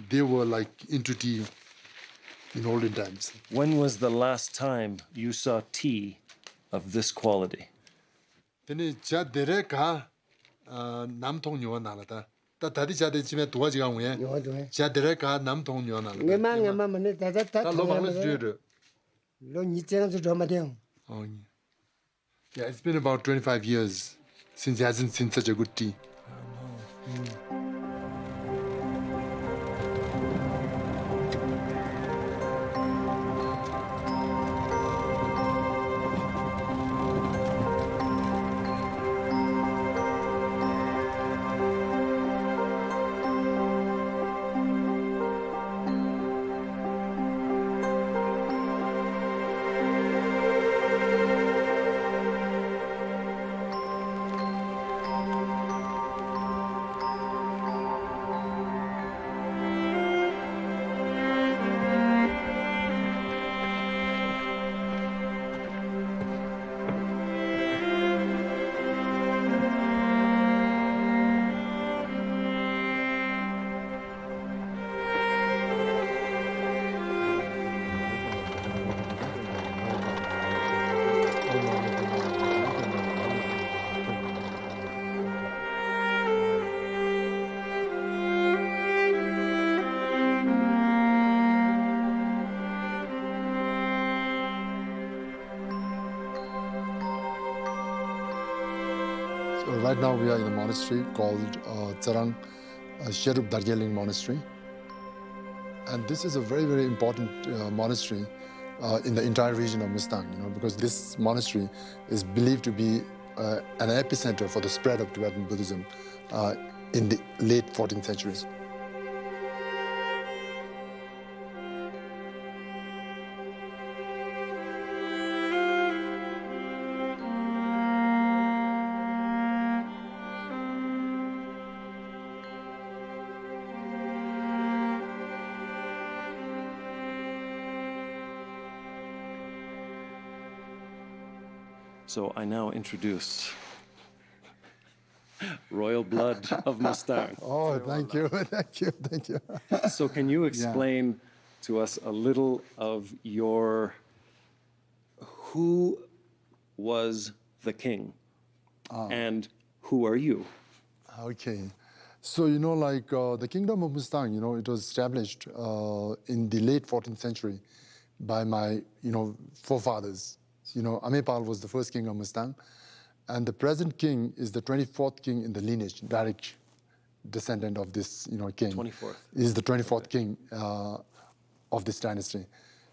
they were into tea in olden times. When was the last time you saw tea of this quality? Then 자 데레가 남통 요원 나라다. 다디 자데 집에 도와지가 오예. 자 데레가 남통 요원 나라. ngema mane 다다다. 로 니체는 좀 맞아요. Oh. Yeah, it's been about 25 years since he hasn't seen such a good tea. Right now we are in a monastery called Tsarang Sherub Darjeeling Monastery. And this is a very, very important monastery in the entire region of Mustang, because this monastery is believed to be an epicenter for the spread of Tibetan Buddhism in the late 14th centuries. So I now introduce royal blood of Mustang. Oh, thank you, thank you, thank you. So can you explain to us a little of who was the king and who are you? Okay. So, the kingdom of Mustang, it was established in the late 14th century by my, forefathers. Amepal was the first king of Mustang, and the present king is the 24th king in the lineage, direct descendant of this, king. 24th. He is the 24th king of this dynasty.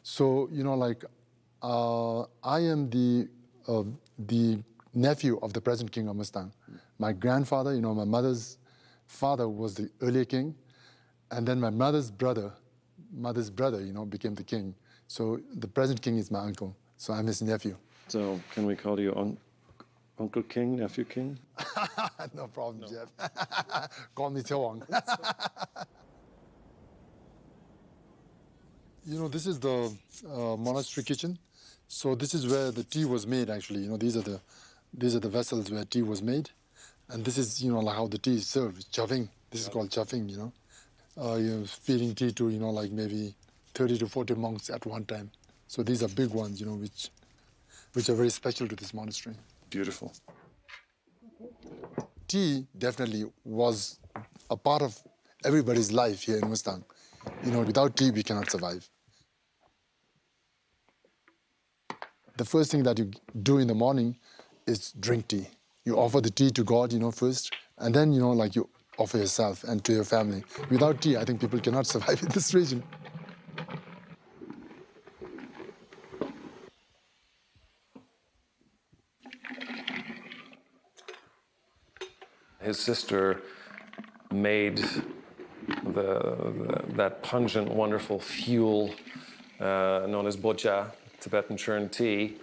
So, I am the nephew of the present king of Mustang. My grandfather, my mother's father was the earlier king, and then my mother's brother, became the king. So the present king is my uncle. So I'm his nephew. So can we call you Uncle King, Nephew King? No problem, Jeff. Call me Tewang. This is the monastery kitchen. So this is where the tea was made, actually. These are the vessels where tea was made. And this is, how the tea is served, chuffing. This is called chuffing, You're feeding tea to, maybe 30 to 40 monks at one time. So these are big ones, which are very special to this monastery. Beautiful. Tea definitely was a part of everybody's life here in Mustang. Without tea, we cannot survive. The first thing that you do in the morning is drink tea. You offer the tea to God, first, and then, you offer yourself and to your family. Without tea, I think people cannot survive in this region. His sister made that pungent, wonderful fuel known as bocha, Tibetan churned tea.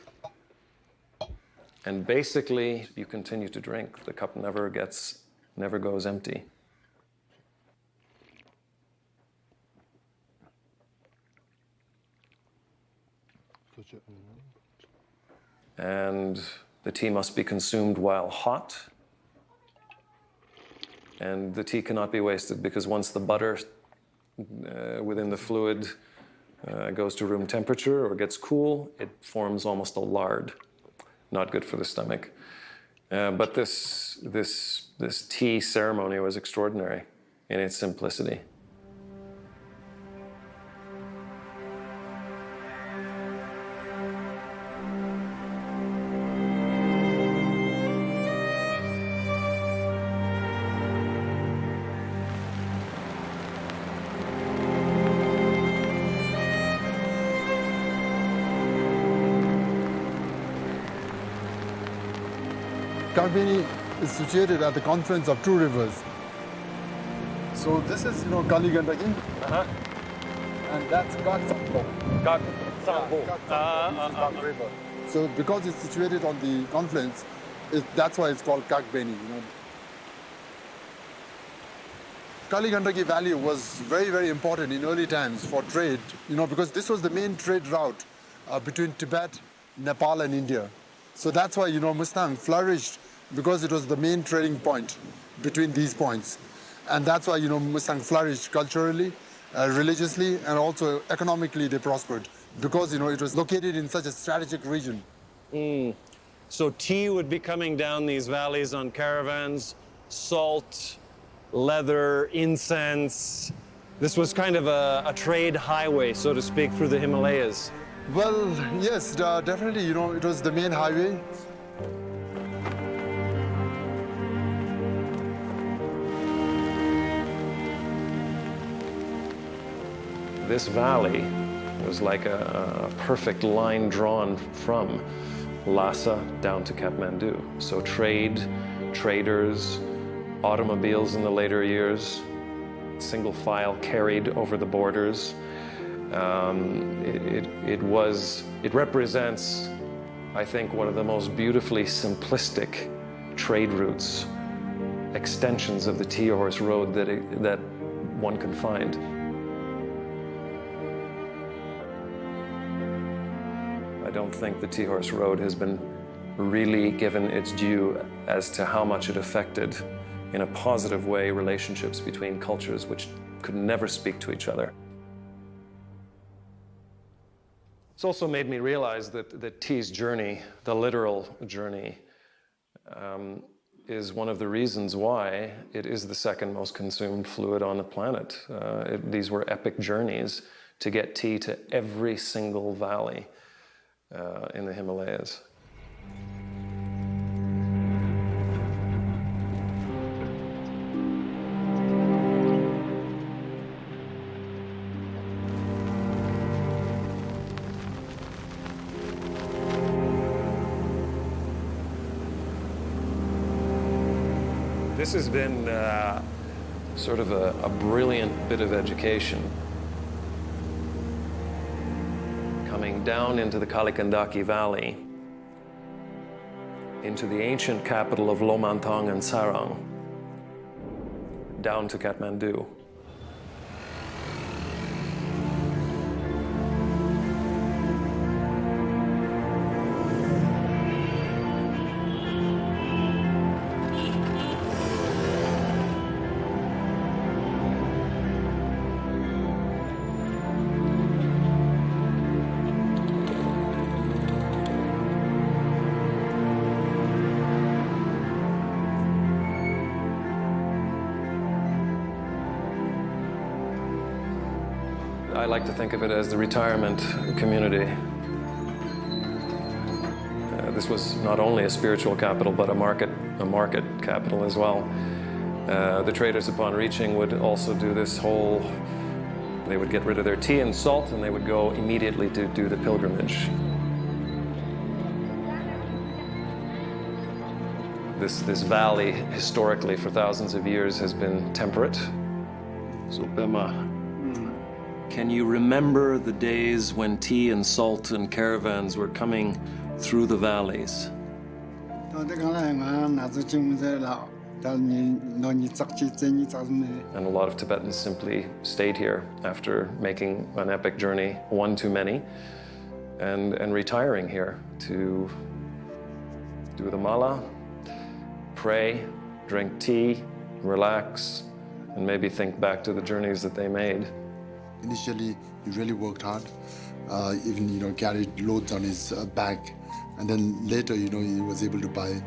And basically, you continue to drink. The cup never goes empty. And the tea must be consumed while hot. And the tea cannot be wasted because once the butter within the fluid goes to room temperature or gets cool, it forms almost a lard. Not good for the stomach. But this tea ceremony was extraordinary in its simplicity. Kathmandu is situated at the confluence of two rivers. So this is, Kali Gandaki, and that's Kathmandu. River. So because it's situated on the confluence, that's why it's called Kathmandu. Kali Gandaki Valley was very, very important in early times for trade, because this was the main trade route between Tibet, Nepal, and India. So that's why, Mustang flourished because it was the main trading point between these points. And that's why, Mustang flourished culturally, religiously, and also economically they prospered because, it was located in such a strategic region. So tea would be coming down these valleys on caravans, salt, leather, incense. This was kind of a trade highway, so to speak, through the Himalayas. Well, yes, definitely, it was the main highway. This valley was like a perfect line drawn from Lhasa down to Kathmandu. So trade, traders, automobiles in the later years, single file carried over the borders. It represents, I think, one of the most beautifully simplistic trade routes, extensions of the tea horse road that one can find. I don't think the tea horse road has been really given its due as to how much it affected, in a positive way, relationships between cultures which could never speak to each other. It's also made me realize that tea's journey, the literal journey, is one of the reasons why it is the second most consumed fluid on the planet. These were epic journeys to get tea to every single valley in the Himalayas. This has been sort of a brilliant bit of education. Coming down into the Kali Gandaki Valley, into the ancient capital of Lomantong and Sarang, down to Kathmandu. I like to think of it as the retirement community. This was not only a spiritual capital, but a market capital as well. The traders, upon reaching, would also do this whole, they would get rid of their tea and salt, and they would go immediately to do the pilgrimage. This valley, historically, for thousands of years, has been temperate. So, Pema, can you remember the days when tea and salt and caravans were coming through the valleys? And a lot of Tibetans simply stayed here after making an epic journey, one too many, and retiring here to do the mala, pray, drink tea, relax, and maybe think back to the journeys that they made. Initially, he really worked hard, even, carried loads on his back. And then later, he was able to buy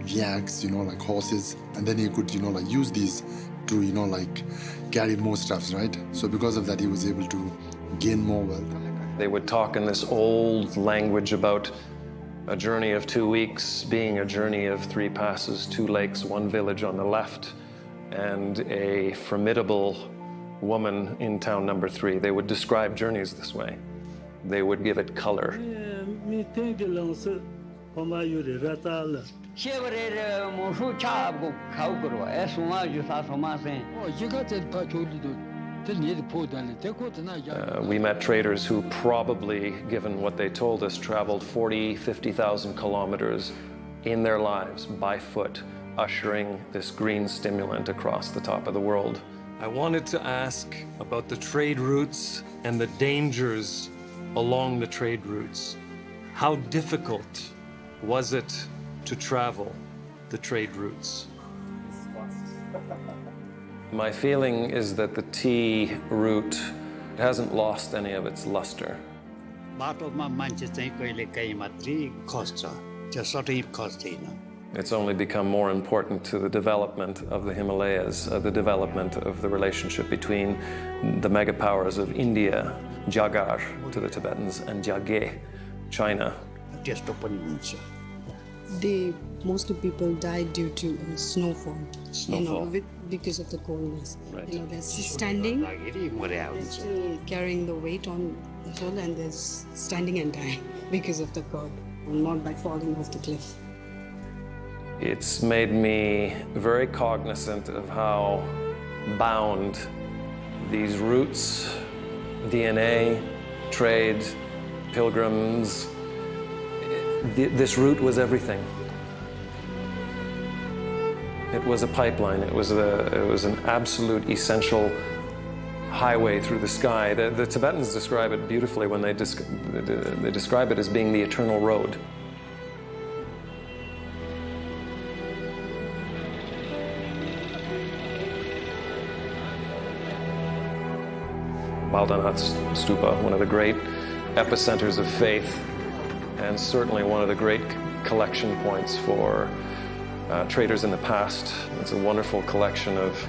yaks, like horses. And then he could, use these to, carry more stuff, right? So because of that, he was able to gain more wealth. They would talk in this old language about a journey of 2 weeks being a journey of 3 passes, 2 lakes, 1 village on the left, and a formidable woman in town number 3. They would describe journeys this way. They would give it color. We met traders who probably, given what they told us, traveled 40,000, 50,000 kilometers in their lives by foot, ushering this green stimulant across the top of the world. I wanted to ask about the trade routes and the dangers along the trade routes. How difficult was it to travel the trade routes? My feeling is that the tea route hasn't lost any of its luster. It's only become more important to the development of the Himalayas, the development of the relationship between the megapowers of India, Jagar to the Tibetans, and Jagge, China. Mostly people die due to snowfall. Snowfall. Because of the coldness. Right. There's standing, carrying the weight on the hill, and there's standing and dying because of the cold, not by falling off the cliff. It's made me very cognizant of how bound these roots, DNA, trade, pilgrims, this route was everything. It was a pipeline. It was an absolute essential highway through the sky. The Tibetans describe it beautifully when they describe it as being the eternal road. Baldanath's stupa, one of the great epicenters of faith, and certainly one of the great collection points for traders in the past. It's a wonderful collection of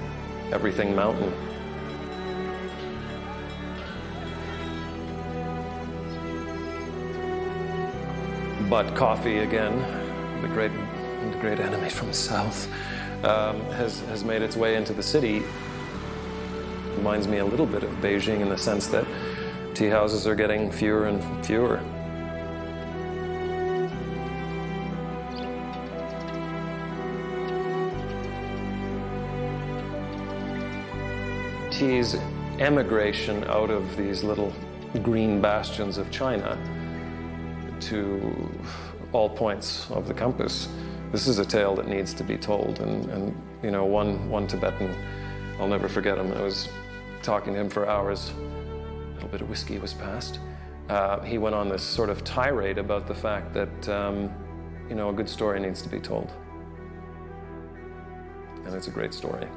everything mountain. But coffee, again, the great enemy from the south, has made its way into the city. Reminds me a little bit of Beijing in the sense that tea houses are getting fewer and fewer. Tea's emigration out of these little green bastions of China to all points of the compass. This is a tale that needs to be told, and you know, one Tibetan, I'll never forget him. I was talking to him for hours. A little bit of whiskey was passed. He went on this sort of tirade about the fact that you know, a good story needs to be told, and it's a great story.